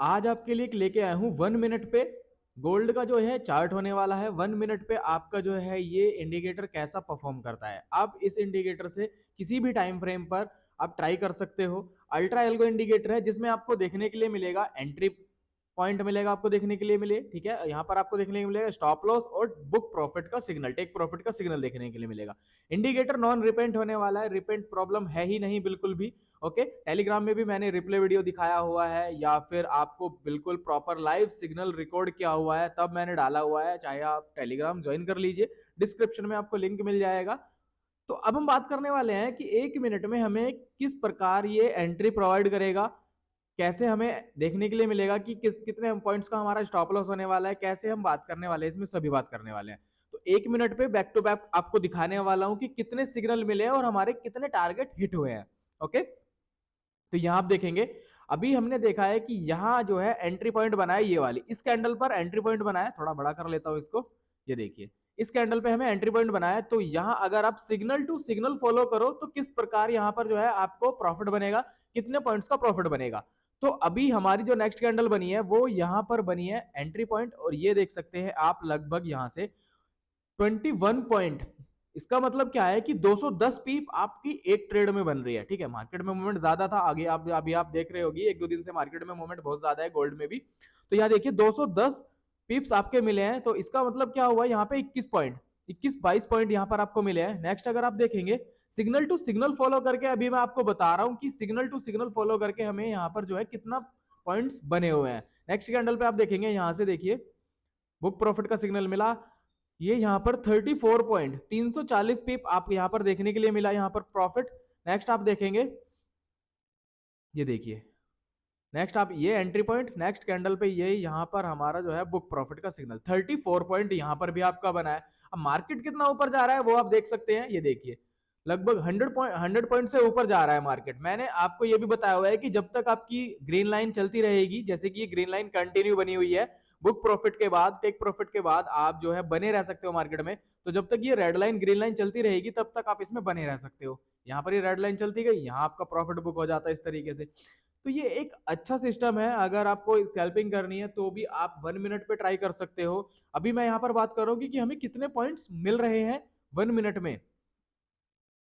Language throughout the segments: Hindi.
आज आपके लिए एक लेके आया हूँ 1 मिनट पे गोल्ड का जो है चार्ट होने वाला है। 1 मिनट पे आपका जो है ये इंडिकेटर कैसा परफॉर्म करता है। आप इस इंडिकेटर से किसी भी टाइम फ्रेम पर आप ट्राई कर सकते हो। अल्ट्रा एल्गो इंडिकेटर है जिसमें आपको देखने के लिए मिलेगा एंट्री पॉइंट मिलेगा, आपको देखने के लिए मिले, ठीक है। यहाँ पर आपको देखने को मिलेगा स्टॉप लॉस और बुक प्रॉफिट का सिग्नल, टेक प्रॉफिट का सिग्नल देखने के लिए मिलेगा। इंडिकेटर नॉन रिपेंट होने वाला है, रिपेंट प्रॉब्लम है ही नहीं बिल्कुल भी। ओके, टेलीग्राम में भी मैंने रिप्ले वीडियो दिखाया हुआ है या फिर आपको बिल्कुल प्रॉपर लाइव सिग्नल रिकॉर्ड किया हुआ है तब मैंने डाला हुआ है, चाहे आप टेलीग्राम ज्वाइन कर लीजिए, डिस्क्रिप्शन में आपको लिंक मिल जाएगा। तो अब हम बात करने वाले हैं कि 1 मिनट में हमें किस प्रकार ये एंट्री प्रोवाइड करेगा, कैसे हमें देखने के लिए मिलेगा कि कितने पॉइंट्स का हमारा स्टॉप लॉस होने वाला है, कैसे हम बात करने वाले हैं, इसमें सभी बात करने वाले हैं। तो 1 मिनट पे बैक टू बैक आपको दिखाने वाला हूं कि कितने सिग्नल मिले और हमारे कितने टारगेट हिट हुए हैं। ओके, तो यहां आप देखेंगे अभी हमने देखा है कि यहां जो है एंट्री पॉइंट बनाया, ये वाली इस कैंडल पर एंट्री पॉइंट बनाया, थोड़ा बड़ा कर लेता हूं इसको, ये देखिए इस कैंडल पे हमें एंट्री पॉइंट बनाया। तो यहां अगर आप सिग्नल टू सिग्नल फॉलो करो तो किस प्रकार यहां पर जो है आपको प्रॉफिट बनेगा, कितने पॉइंट्स का प्रॉफिट बनेगा। तो अभी हमारी जो नेक्स्ट कैंडल बनी है वो यहां पर बनी है एंट्री पॉइंट, और ये देख सकते हैं आप लगभग यहां से 21 पॉइंट। इसका मतलब क्या है कि 210 पीप आपकी एक ट्रेड में बन रही है, ठीक है। मार्केट में मूवमेंट ज्यादा था, आगे आप अभी आप देख रहे होगी 1-2 दिन से मार्केट में मूवमेंट बहुत ज्यादा है, गोल्ड में भी। तो यहाँ देखिए 210 पिप्स आपके मिले हैं, तो इसका मतलब क्या हुआ, यहाँ पे 21 पॉइंट, 21-22 पॉइंट यहाँ पर आपको मिले हैं। नेक्स्ट अगर आप देखेंगे सिग्नल टू सिग्नल फॉलो करके, अभी मैं आपको बता रहा हूँ कि सिग्नल टू सिग्नल फॉलो करके हमें यहाँ पर जो है कितना पॉइंट्स बने हुए हैं। नेक्स्ट कैंडल पे आप देखेंगे, यहाँ से देखिए बुक प्रॉफिट का सिग्नल मिला, ये यहां पर 34 पॉइंट 340 पिप आप यहां पर देखने के लिए मिला, यहां पर प्रॉफिट। नेक्स्ट आप देखेंगे, ये देखिए नेक्स्ट आप ये एंट्री पॉइंट, नेक्स्ट कैंडल पे ये यहां पर हमारा जो है बुक प्रॉफिट का सिग्नल 34 पॉइंट यहां पर भी आपका बना है। अब मार्केट कितना ऊपर जा रहा है वो आप देख सकते हैं, ये देखिए लगभग 100 पॉइंट से ऊपर जा रहा है मार्केट। मैंने आपको ये भी बताया हुआ है कि जब तक आपकी ग्रीन लाइन चलती रहेगी, जैसे कि ये ग्रीन लाइन कंटिन्यू बनी हुई है, बुक प्रॉफिट के बाद टेक प्रॉफिट के बाद आप जो है बने रह सकते हो मार्केट में। तो जब तक ये रेड लाइन ग्रीन लाइन चलती रहेगी तब तक आप इसमें बने रह सकते हो। यहाँ पर ये रेड लाइन चलती गई, यहाँ आपका प्रॉफिट बुक हो जाता है इस तरीके से। तो ये एक अच्छा सिस्टम है, अगर आपको स्कैल्पिंग करनी है तो भी आप 1 मिनट पे ट्राई कर सकते हो। अभी मैं यहाँ पर बात कर रहा हूँ कि हमें कितने पॉइंट्स मिल रहे हैं 1 मिनट में।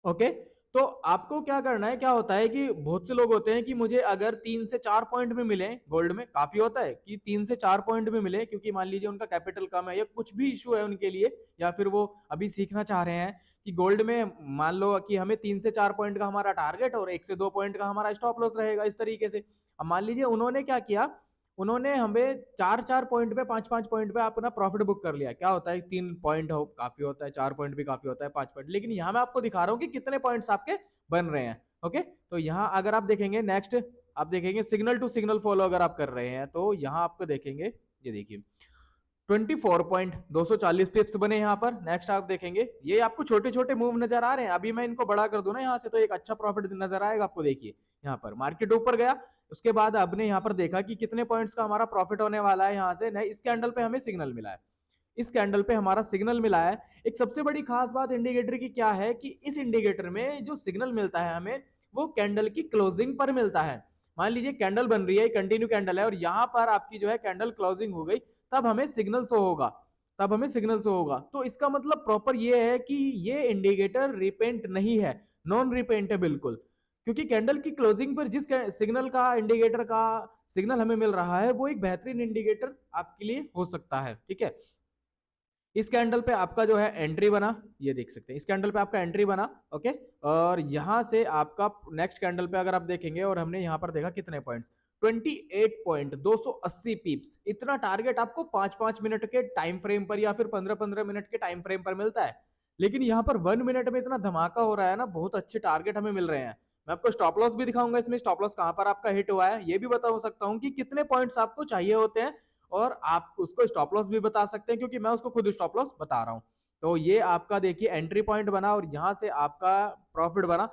ओके, तो आपको क्या करना है, क्या होता है कि बहुत से लोग होते हैं कि मुझे अगर 3 से 4 पॉइंट में मिले, गोल्ड में काफी होता है कि 3 से 4 पॉइंट में मिले, क्योंकि मान लीजिए उनका कैपिटल कम है या कुछ भी इशू है उनके लिए, या फिर वो अभी सीखना चाह रहे हैं कि गोल्ड में मान लो कि हमें 3 से 4 पॉइंट का हमारा टारगेट और 1 से 2 पॉइंट का हमारा स्टॉप लॉस रहेगा इस तरीके से। अब मान लीजिए उन्होंने क्या किया, उन्होंने हमें 4-4 पॉइंट पे 5-5 पॉइंट पे अपना प्रॉफिट बुक कर लिया। क्या होता है, 3 पॉइंट हो काफी होता है, 4 पॉइंट भी काफी होता है, 5 पॉइंट, लेकिन यहाँ मैं आपको दिखा रहा हूँ कि कितने पॉइंट्स आपके बन रहे हैं। ओके, तो यहाँ अगर आप देखेंगे नेक्स्ट, आप देखेंगे सिग्नल टू सिग्नल फॉलो अगर आप कर रहे हैं तो यहाँ आपको देखेंगे, ये देखिए 24.240 पिप्स बने यहाँ पर। नेक्स्ट आप देखेंगे ये आपको छोटे छोटे मूव नजर आ रहे हैं, अभी मैं इनको बड़ा कर दूं ना यहाँ से तो एक अच्छा प्रॉफिट नजर आएगा आपको। देखिए यहाँ पर मार्केट ऊपर गया, उसके बाद आपने यहाँ पर देखा कि कितने पॉइंट्स का हमारा प्रॉफिट होने वाला है। यहाँ से नहीं, इस कैंडल पे हमें सिग्नल मिला है, इस कैंडल पे हमारा सिग्नल मिला है। एक सबसे बड़ी खास बात इंडिकेटर की क्या है कि इस इंडिकेटर में जो सिग्नल मिलता है हमें, वो कैंडल की क्लोजिंग पर मिलता है। मान लीजिए कैंडल बन रही है, कंटिन्यू कैंडल है, और यहां पर आपकी जो है कैंडल क्लोजिंग हो गई, तब हमें सिग्नल शो होगा, तब हमें सिग्नल शो होगा। तो इसका मतलब प्रॉपर ये है कि ये इंडिकेटर रिपेंट नहीं है, नॉन रिपेंट है बिल्कुल, क्योंकि कैंडल की क्लोजिंग पर जिस सिग्नल का इंडिकेटर का सिग्नल हमें मिल रहा है वो एक बेहतरीन इंडिकेटर आपके लिए हो सकता है, ठीक है। इस कैंडल पे आपका जो है एंट्री बना, ये देख सकते हैं इस कैंडल पे आपका एंट्री बना। ओके, और यहां से आपका नेक्स्ट कैंडल पे अगर आप देखेंगे, और हमने यहां पर देखा कितने पॉइंट्स, 28 पॉइंट 280 पीप्स। इतना टारगेट आपको 5-5 मिनट के टाइम फ्रेम पर या फिर 15-15 मिनट के टाइम फ्रेम पर मिलता है, लेकिन यहाँ पर 1 मिनट में इतना धमाका हो रहा है ना, बहुत अच्छे टारगेट हमें मिल रहे हैं। मैं आपको स्टॉप लॉस भी दिखाऊंगा, इसमें स्टॉप लॉस कहां पर आपका हिट हुआ है ये भी बता सकता हूँ कि कितने पॉइंट्स आपको चाहिए होते हैं, और आप उसको स्टॉप लॉस भी बता सकते हैं, क्योंकि मैं उसको खुद स्टॉप लॉस बता रहा हूं। तो ये आपका देखिए एंट्री पॉइंट बना, और यहां से आपका प्रॉफिट बना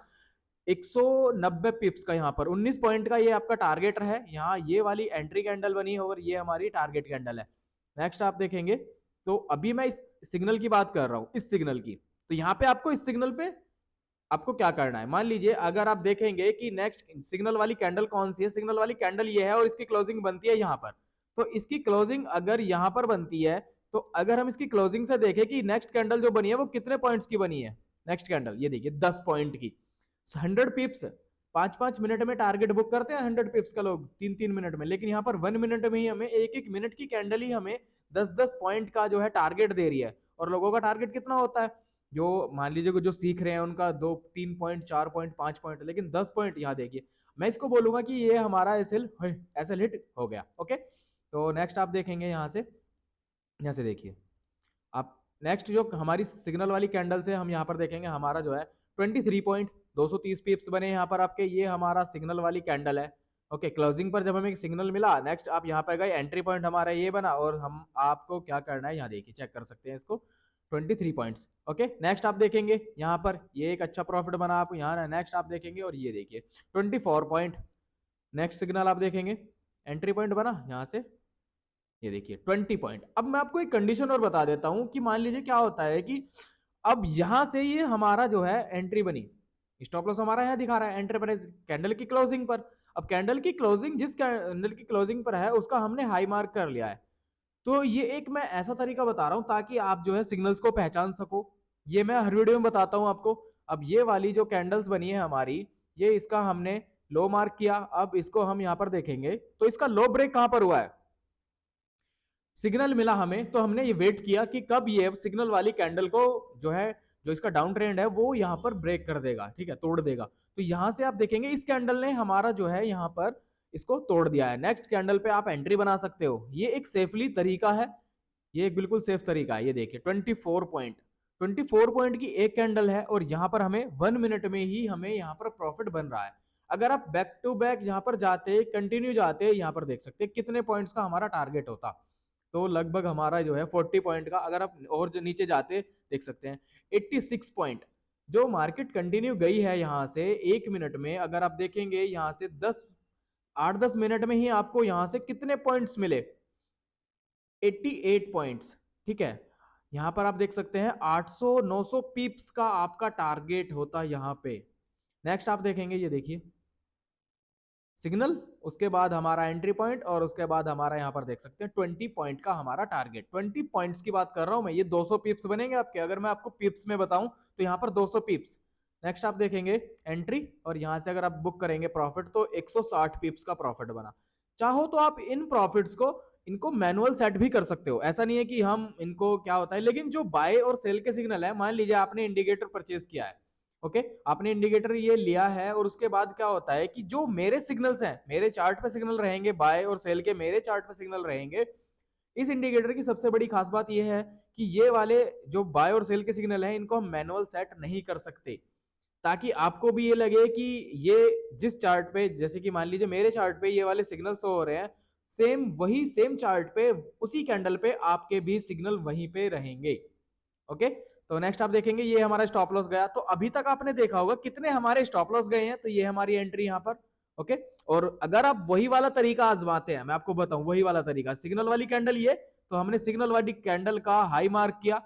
190 पिप्स का, यहाँ पर 19 पॉइंट का ये आपका टारगेट है। यहाँ ये वाली एंट्री कैंडल बनी और ये हमारी टारगेट कैंडल है। नेक्स्ट आप देखेंगे, तो अभी मैं इस सिग्नल की बात कर रहा हूं, इस सिग्नल की, तो यहाँ पे आपको इस सिग्नल पे आपको क्या करना है, मान लीजिए अगर आप देखेंगे कि नेक्स्ट सिग्नल वाली कैंडल कौन सी है, सिग्नल वाली कैंडल ये है और इसकी क्लोजिंग बनती है यहाँ पर। तो इसकी क्लोजिंग अगर यहाँ पर बनती है, तो अगर हम इसकी क्लोजिंग से देखें कि नेक्स्ट कैंडल जो बनी है वो कितने पॉइंट्स की बनी है, नेक्स्ट कैंडल ये देखिए 10 पॉइंट की, 100 पिप्स। 5-5 मिनट में टारगेट बुक करते हैं 100 पिप्स का लोग 3-3 मिनट में, लेकिन यहाँ पर 1 मिनट में ही हमें, एक एक मिनट की कैंडल ही हमें 10-10 पॉइंट का जो है टारगेट दे रही है। और लोगों का टारगेट कितना होता है, जो मान लीजिए जो सीख रहे हैं उनका 2-3 पॉइंट, 4 पॉइंट, 5 पॉइंट, लेकिन 10 पॉइंट यहाँ देखिए। मैं इसको बोलूंगा कि ये हमारा एसएल हिट हो गया। ओके, तो नेक्स्ट आप देखेंगे यहाँ से देखिए आप, नेक्स्ट जो हमारी सिग्नल वाली कैंडल से हम यहाँ पर देखेंगे हमारा जो है 23 पॉइंट 230 पिप्स बने यहाँ पर आपके, ये हमारा सिग्नल वाली कैंडल है। ओके, क्लोजिंग पर जब हमें सिग्नल मिला, नेक्स्ट आप यहाँ पे गए, एंट्री पॉइंट हमारा ये बना, और हम आपको क्या करना है यहाँ देखिए, चेक कर सकते हैं इसको, 23 पॉइंट्स। ओके, नेक्स्ट आप देखेंगे यहाँ पर ये एक अच्छा प्रॉफिट बना आपको यहाँ, नेक्स्ट आप देखेंगे और ये देखिए 24 पॉइंट, नेक्स्ट सिग्नल आप देखेंगे, एंट्री पॉइंट बना यहाँ से, ये देखिए 20 पॉइंट। अब मैं आपको एक कंडीशन और बता देता हूं कि मान लीजिए क्या होता है कि अब यहां से ये हमारा जो है एंट्री बनी, स्टॉप लॉस हमारा यहां दिखा रहा है एंट्री प्राइस कैंडल की क्लोजिंग पर। अब कैंडल की क्लोजिंग जिस कैंडल की क्लोजिंग पर है उसका हमने हाई मार्क कर लिया है। तो ये एक मैं ऐसा तरीका बता रहा हूं ताकि आप जो है सिग्नल्स को पहचान सको, ये मैं हर वीडियो में बताता हूं आपको। अब ये वाली जो कैंडल्स बनी है हमारी, ये इसका हमने लो मार्क किया, अब इसको हम यहां पर देखेंगे तो इसका लो ब्रेक कहां पर हुआ है, सिग्नल मिला हमें, तो हमने ये वेट किया कि कब ये सिग्नल वाली कैंडल को जो है, जो इसका डाउन ट्रेंड है वो यहाँ पर ब्रेक कर देगा, ठीक है, तोड़ देगा। तो यहां से आप देखेंगे इस कैंडल ने हमारा जो है यहाँ पर इसको तोड़ दिया है, नेक्स्ट कैंडल पे आप एंट्री बना सकते हो। ये एक सेफली तरीका है, ये एक बिल्कुल सेफ तरीका है। ये देखिए 24 पॉइंट की एक कैंडल है और यहाँ पर हमें 1 मिनट में ही हमें यहाँ पर प्रॉफिट बन रहा है। अगर आप बैक टू बैक यहाँ पर जाते, कंटिन्यू जाते, यहाँ पर देख सकते हैं कितने पॉइंट्स का हमारा टारगेट होता, तो लगभग हमारा जो है 40 पॉइंट का। अगर आप और जो नीचे जाते देख सकते हैं 86 पॉइंट, जो मार्केट कंटिन्यू गई है यहाँ से 1 मिनट में। अगर आप देखेंगे यहाँ से 8-10 मिनट में ही आपको यहाँ से कितने पॉइंट्स मिले, 88 पॉइंट्स, ठीक है। यहाँ पर आप देख सकते हैं 800-900 पिप्स का आपका टारगेट होता है यहाँ पे। नेक्स्ट आप देखेंगे, ये देखिए सिग्नल, उसके बाद हमारा एंट्री पॉइंट, और उसके बाद हमारा यहाँ पर देख सकते हैं 20 पॉइंट का हमारा टारगेट। 20 पॉइंट्स की बात कर रहा हूं मैं, ये 200 पिप्स बनेंगे आपके, अगर मैं आपको पिप्स में बताऊं तो यहाँ पर 200 पिप्स। नेक्स्ट आप देखेंगे एंट्री, और यहाँ से अगर आप बुक करेंगे प्रॉफिट तो 160 पिप्स का प्रॉफिट बना। चाहो तो आप इन प्रॉफिट्स को, इनको मैनुअल सेट भी कर सकते हो, ऐसा नहीं है कि हम इनको क्या होता है, लेकिन जो बाय और सेल के सिग्नल है, मान लीजिए आपने इंडिकेटर परचेज किया है, ओके, आपने इंडिकेटर ये लिया है, और उसके बाद क्या होता है कि जो मेरे सिग्नल्स हैं, मेरे चार्ट पे सिग्नल रहेंगे, बाय और सेल के मेरे चार्ट पे सिग्नल रहेंगे। इस इंडिकेटर की सबसे बड़ी खास बात यह है कि ये वाले जो बाय और सेल के सिग्नल हैं, इनको हम मैनुअल सेट नहीं कर सकते, ताकि आपको भी ये लगे कि ये जिस चार्ट पे, जैसे कि मान लीजिए मेरे चार्ट पे ये वाले सिग्नल शो हो रहे हैं, सेम वही सेम चार्ट पे उसी कैंडल पे आपके भी सिग्नल वहीं पे रहेंगे। ओके, तो नेक्स्ट आप देखेंगे ये हमारा स्टॉप लॉस गया, तो अभी तक आपने देखा होगा कितने हमारे स्टॉप लॉस गए हैं, तो ये हमारी एंट्री यहाँ पर। ओके, और अगर आप वही वाला तरीका आजमाते हैं, मैं आपको बताऊं वही वाला तरीका, सिग्नल वाली कैंडल ये, तो हमने सिग्नल वाली कैंडल का हाई मार्क किया,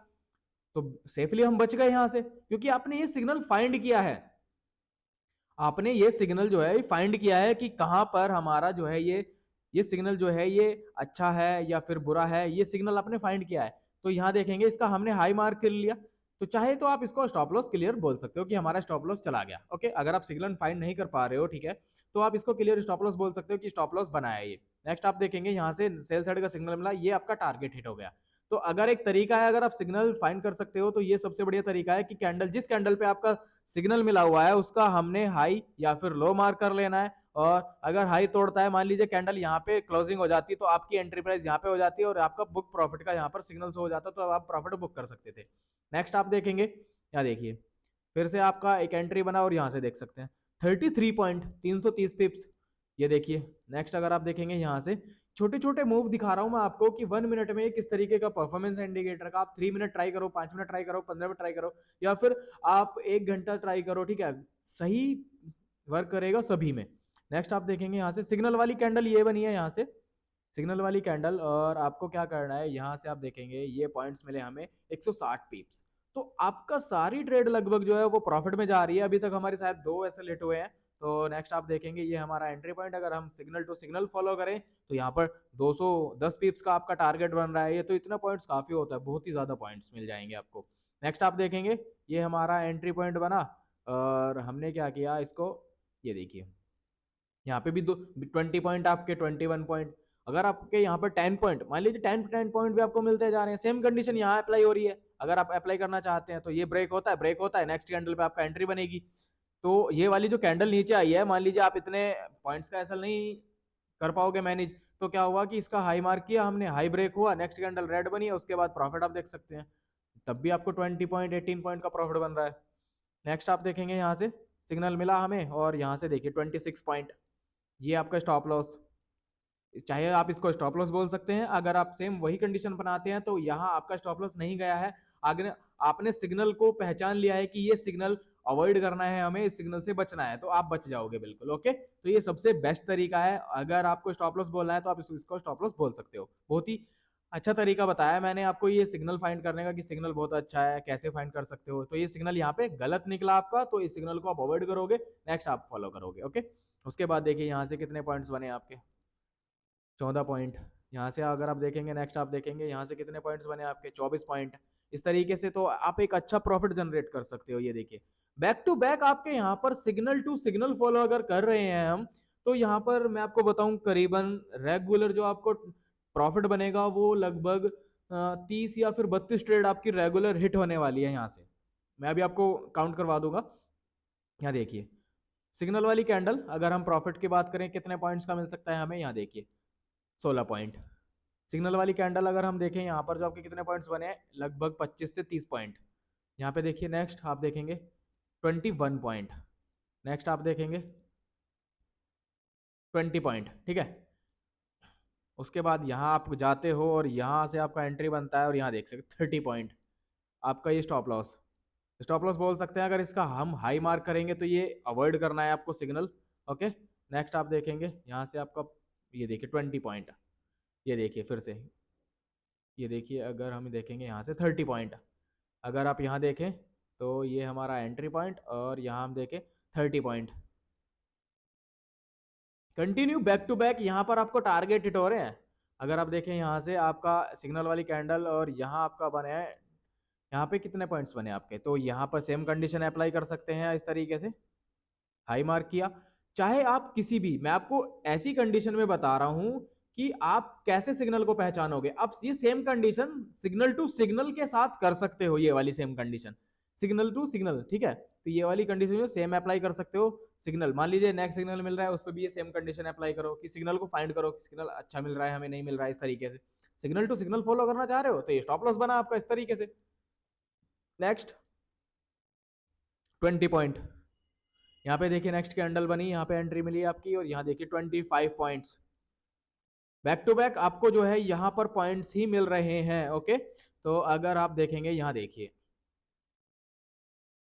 तो सेफली हम बच गए यहां से, क्योंकि आपने ये सिग्नल फाइंड किया है, आपने ये सिग्नल जो है फाइंड किया है कि कहां पर हमारा जो है ये सिग्नल जो है ये अच्छा है या फिर बुरा है, ये सिग्नल आपने फाइंड किया है। तो यहां देखेंगे इसका हमने हाई मार्क कर लिया, तो चाहे तो आप इसको स्टॉप लॉस क्लियर बोल सकते हो कि हमारा स्टॉप लॉस चला गया। ओके, अगर आप सिग्नल फाइंड नहीं कर पा रहे हो, ठीक है, तो आप इसको क्लियर स्टॉप लॉस बोल सकते हो कि स्टॉप लॉस बनाया ये। नेक्स्ट आप देखेंगे यहाँ से सेल साइड का सिग्नल मिला, ये आपका टारगेट हिट हो गया। तो अगर एक तरीका है, अगर आप सिग्नल फाइंड कर सकते हो, तो ये सबसे बढ़िया तरीका है कि कैंडल, जिस कैंडल पे आपका सिग्नल मिला हुआ है उसका हमने हाई या फिर लो मार्क कर लेना है, और अगर हाई तोड़ता है, मान लीजिए कैंडल यहाँ पे क्लोजिंग हो जाती है, तो आपकी एंट्री प्राइस यहाँ पे हो जाती है और आपका बुक प्रॉफिट का यहाँ पर सिग्नल हो जाता है, तो आप प्रॉफिट बुक कर सकते थे। नेक्स्ट आप देखेंगे, यहाँ देखिए फिर से आपका एक एंट्री बना, और यहाँ से देख सकते हैं 33 पॉइंट 330 पिप्स, ये देखिए। नेक्स्ट अगर आप देखेंगे यहाँ से छोटे छोटे मूव दिखा रहा हूं मैं आपको कि 1 मिनट में किस तरीके का परफॉर्मेंस इंडिकेटर का, आप 3 मिनट ट्राई करो, 5 मिनट ट्राई करो, 15 मिनट ट्राई करो, या फिर आप 1 घंटा ट्राई करो, ठीक है, सही वर्क करेगा सभी में। नेक्स्ट आप देखेंगे यहाँ से सिग्नल वाली कैंडल ये बनी है, यहाँ से सिग्नल वाली कैंडल, और आपको क्या करना है, यहाँ से आप देखेंगे ये पॉइंट्स मिले हमें 160 पिप्स। तो आपका सारी ट्रेड लगभग जो है वो प्रॉफिट में जा रही है। अभी तक हमारे शायद 2 ऐसे हिट हुए हैं। तो नेक्स्ट आप देखेंगे ये हमारा एंट्री पॉइंट, अगर हम सिग्नल टू सिग्नल फॉलो करें तो यहाँ पर 210 पिप्स का आपका टारगेट बन रहा है। ये तो इतना पॉइंट्स काफी होता है, बहुत ही ज्यादा पॉइंट्स मिल जाएंगे आपको। नेक्स्ट आप देखेंगे ये हमारा एंट्री पॉइंट बना और हमने क्या किया इसको, ये देखिए यहाँ पे भी 20 पॉइंट आपके, 21 पॉइंट। अगर आपके यहाँ पर 10 पॉइंट, मान लीजिए 10 पॉइंट भी आपको मिलते जा रहे हैं, सेम कंडीशन यहाँ अप्लाई हो रही है। अगर आप अप्लाई करना चाहते हैं तो ये ब्रेक होता है, ब्रेक होता है, नेक्स्ट कैंडल पे आपका एंट्री बनेगी। तो ये वाली जो कैंडल नीचे आई है, मान लीजिए आप इतने पॉइंट्स का ऐसा नहीं कर पाओगे मैनेज, तो क्या हुआ कि इसका हाई मार्क किया हमने, हाई ब्रेक हुआ, नेक्स्ट कैंडल रेड बनी है, उसके बाद प्रॉफिट आप देख सकते हैं, तब भी आपको 20 पॉइंट 18 पॉइंट का प्रॉफिट बन रहा है। नेक्स्ट आप देखेंगे यहाँ से सिग्नल मिला हमें और यहाँ से देखिए 26 पॉइंट, ये आपका स्टॉप लॉस, चाहे आप इसको स्टॉप लॉस बोल सकते हैं। अगर आप सेम वही कंडीशन बनाते हैं तो यहाँ आपका स्टॉप लॉस नहीं गया है, आगे आपने सिग्नल को पहचान लिया है कि ये सिग्नल अवॉइड करना है, हमें इस सिग्नल से बचना है, तो आप बच जाओगे बिल्कुल। ओके, तो ये सबसे बेस्ट तरीका है। अगर आपको स्टॉप लॉस बोलना है तो आप इसको स्टॉप लॉस बोल सकते हो। बहुत ही अच्छा तरीका बताया मैंने आपको ये सिग्नल फाइंड करने का, कि सिग्नल बहुत अच्छा है, कैसे फाइंड कर सकते हो। तो ये सिग्नल यहाँ पे गलत निकला आपका, तो इस सिग्नल को आप अवॉइड करोगे, नेक्स्ट आप फॉलो करोगे। ओके, उसके बाद देखिए यहाँ से कितने पॉइंट्स बने आपके, 14 पॉइंट। यहाँ से अगर आप देखेंगे, नेक्स्ट आप देखेंगे यहाँ से कितने पॉइंट्स बने आपके, 24 पॉइंट। इस तरीके से तो आप एक अच्छा प्रॉफिट जनरेट कर सकते हो। ये देखिए बैक टू बैक आपके यहाँ पर सिग्नल टू सिग्नल फॉलो अगर कर रहे हैं हम, तो यहाँ पर मैं आपको बताऊं करीबन रेगुलर जो आपको प्रॉफिट बनेगा वो लगभग 30 या फिर 32 ट्रेड आपकी रेगुलर हिट होने वाली है। यहाँ से मैं अभी आपको काउंट करवा दूंगा। यहाँ देखिए सिग्नल वाली कैंडल, अगर हम प्रॉफिट की बात करें कितने पॉइंट्स का मिल सकता है हमें, यहाँ देखिए 16 पॉइंट। सिग्नल वाली कैंडल अगर हम देखें यहाँ पर जो आपके कितने पॉइंट्स बने हैं, लगभग 25 से 30 पॉइंट। यहाँ पे देखिए नेक्स्ट आप देखेंगे 21 पॉइंट, नेक्स्ट आप देखेंगे 20 पॉइंट। ठीक है, उसके बाद यहाँ आप जाते हो और यहाँ से आपका एंट्री बनता है और यहाँ देख सकते 30 पॉइंट आपका ये स्टॉप लॉस, स्टॉप लॉस बोल सकते हैं। अगर इसका हम हाई मार्क करेंगे तो ये अवॉइड करना है आपको सिग्नल। ओके, नेक्स्ट आप देखेंगे यहाँ से आपका, ये देखिए 20 पॉइंट, ये देखिए फिर से, ये देखिए अगर हम देखेंगे यहाँ से 30 पॉइंट, अगर आप यहाँ देखें तो ये हमारा एंट्री पॉइंट और यहाँ हम देखें 30 point. Continue back to back यहाँ पर आपको टारगेट हिट हो रहे हैं। अगर आप देखें यहाँ से आपका सिग्नल वाली कैंडल और यहाँ आपका बने हैं, यहाँ पे कितने पॉइंट्स बने आपके, तो यहाँ पर सेम कंडीशन अप्लाई कर सकते हैं इस तरीके से, हाई मार्क किया। चाहे आप किसी भी, मैं आपको ऐसी कंडीशन में बता रहा हूं कि आप कैसे सिग्नल को पहचानोगे। अब ये same condition signal to signal के साथ कर सकते हो, ये वाली same condition signal to signal. ठीक है, तो ये वाली कंडीशन में सेम अप्लाई कर सकते हो। सिग्नल मान लीजिए नेक्स्ट सिग्नल मिल रहा है, उस पर भी ये सेम कंडीशन अप्लाई करो कि सिग्नल को फाइंड करो कि सिग्नल अच्छा मिल रहा है हमें, नहीं मिल रहा है, इस तरीके से सिग्नल टू सिग्नल फॉलो करना चाह रहे हो तो ये स्टॉप लॉस बना आपका इस तरीके से। नेक्स्ट 20 पॉइंट, यहाँ पे देखिए नेक्स्ट कैंडल बनी, यहाँ पे एंट्री मिली आपकी और यहाँ देखिए 25 पॉइंट्स बैक टू बैक आपको जो है यहाँ पर पॉइंट्स ही मिल रहे हैं। ओके, तो अगर आप देखेंगे यहाँ देखिए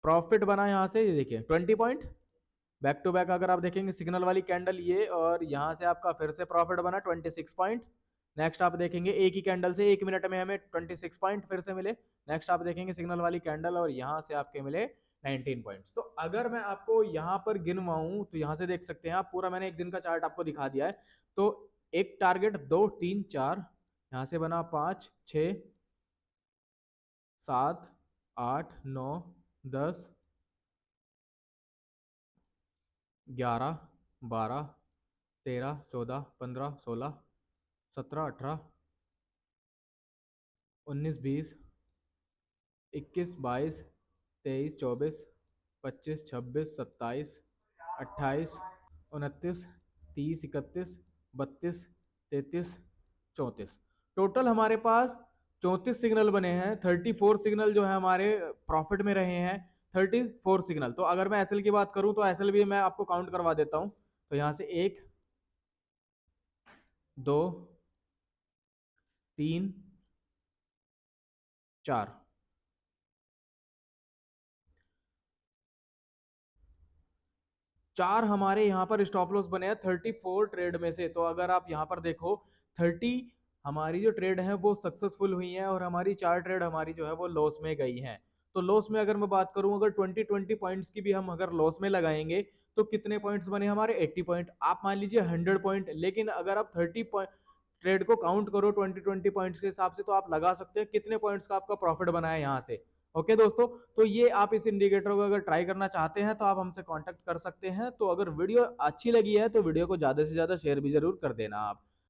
प्रॉफिट बना यहाँ से, ये देखिए 20 पॉइंट बैक टू बैक। अगर आप देखेंगे सिग्नल वाली कैंडल ये, और यहाँ से आपका फिर से प्रॉफिट बना 26 पॉइंट। नेक्स्ट आप देखेंगे एक ही कैंडल से 1 मिनट में हमें 26 पॉइंट फिर से मिले। नेक्स्ट आप देखेंगे सिग्नल वाली कैंडल और यहाँ से आपके मिले 19 पॉइंट्स। तो अगर मैं आपको यहाँ पर गिनवाऊं तो यहाँ से देख सकते हैं आप, पूरा मैंने एक दिन का चार्ट आपको दिखा दिया है। तो एक टारगेट 2 3 4, यहाँ से बना 5 6 7 8 9 10 11 12 13 14 15 16 17 18 19 20 21 22 23 24 25 26 27 28 29 30 31 32 33 34, टोटल हमारे पास 34 सिग्नल बने हैं। 34 सिग्नल जो है हमारे प्रॉफिट में रहे हैं, 34 सिग्नल। तो अगर मैं एसएल की बात करूं तो एसएल भी मैं आपको काउंट करवा देता हूं। तो यहां से 1 2 3 4, 4 हमारे यहाँ पर स्टॉप लॉस बने हैं 34 ट्रेड में से। तो अगर आप यहाँ पर देखो 30 हमारी जो ट्रेड है वो सक्सेसफुल हुई है और हमारी 4 ट्रेड हमारी जो है वो लॉस में गई हैं। तो लॉस में अगर मैं बात करूं, अगर 20 पॉइंट्स की भी हम अगर लॉस में लगाएंगे तो कितने पॉइंट्स बने हमारे 80 पॉइंट। आप मान लीजिए 100 पॉइंट, लेकिन अगर आप 30 पॉइंट ट्रेड को काउंट करो 20 पॉइंट्स के हिसाब से, तो आप लगा सकते हैं कितने पॉइंट्स का आपका प्रॉफिट बना है यहाँ से। ओके दोस्तों, तो ये आप इस इंडिकेटर को अगर ट्राई करना चाहते हैं तो आप हमसे कांटेक्ट कर सकते हैं। तो अगर वीडियो अच्छी लगी है तो वीडियो को ज्यादा से ज्यादा शेयर भी जरूर कर देना आप।